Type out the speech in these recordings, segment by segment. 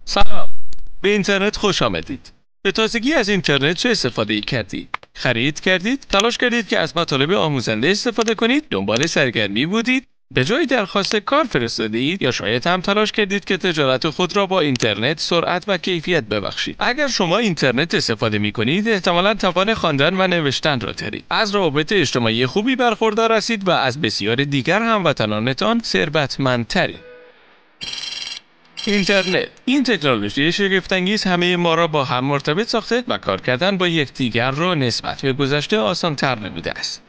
سلام، به اینترنت خوش آمدید. به تازگی از اینترنت چه استفاده کردید؟ خرید کردید؟ تلاش کردید که از مطالب آموزنده استفاده کنید؟ دنبال سرگرمی بودید؟ به جای درخواست کار فرستادید؟ یا شاید هم تلاش کردید که تجارت خود را با اینترنت سرعت و کیفیت ببخشید؟ اگر شما اینترنت استفاده می کنید، احتمالاً توان خواندن و نوشتن را دارید. از روابط اجتماعی خوبی برخوردار هستید و از بسیار دیگر هموطنانتان ثروتمندترید. اینترنت، این تکنولوژی شگفت‌انگیز همه ما را با هم مرتبط ساخته و کار کردن با یکدیگر را نسبت به گذشته آسان‌تر نموده است.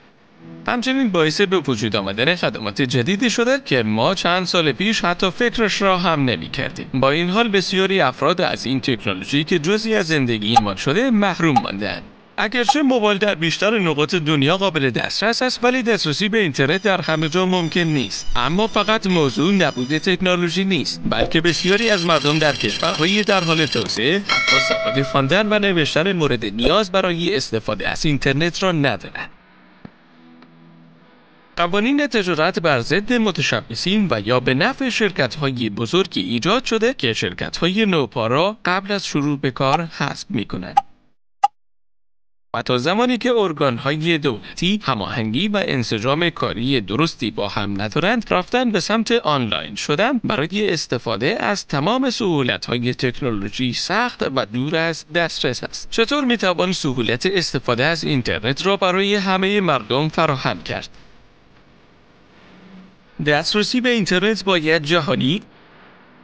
همچنین باعث به وجود آمدن خدمات جدیدی شده که ما چند سال پیش حتی فکرش را هم نمی‌کردیم. با این حال بسیاری افراد از این تکنولوژی که جزئی از زندگی ما شده محروم مانده‌اند. اگرچه موبایل در بیشتر نقاط دنیا قابل دسترس است، ولی دسترسی به اینترنت در همه جا ممکن نیست. اما فقط موضوع نبود تکنولوژی نیست، بلکه بسیاری از مردم در کشورهای در حال توسعه حتی سواد خواندن و نوشتن مورد نیاز برای استفاده از اینترنت را ندارند. قوانین تجارت بر ضد متشبثین و یا به نفع شرکت‌های بزرگی ایجاد شده که شرکت‌های نوپا را قبل از شروع به کار حذف می‌کنند. و تا زمانی که ارگان‌های دولتی هماهنگی و انسجام کاری درستی با هم ندارند، رفتن به سمت آنلاین شدن برای استفاده از تمام سهولت‌های تکنولوژی سخت و دور از دسترس است. چطور می‌توان سهولت استفاده از اینترنت را برای همه مردم فراهم کرد؟ دسترسی به اینترنت باید جهانی،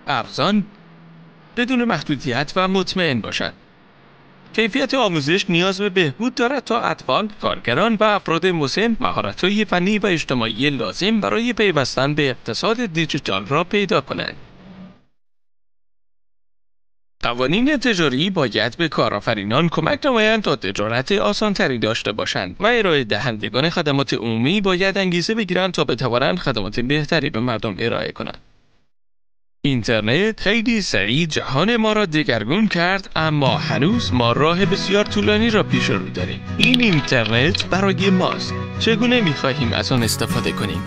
ارزان، بدون محدودیت و مطمئن باشد. کیفیت آموزش نیاز به بهبود دارد تا اطفال، کارگران و افراد مسن مهارت‌های فنی و اجتماعی لازم برای پیوستن به اقتصاد دیجیتال را پیدا کنند. قوانین تجاری باید به کارآفرینان کمک نمایند تا تجارت آسان‌تری داشته باشند و ارائه دهندگان خدمات عمومی باید انگیزه بگیرند تا بتوانند خدمات بهتری به مردم ارائه کنند. اینترنت خیلی سریع جهان ما را دگرگون کرد، اما هنوز ما راه بسیار طولانی را پیش رو داریم. این اینترنت برای ماست. چگونه می‌خواهیم از آن استفاده کنیم؟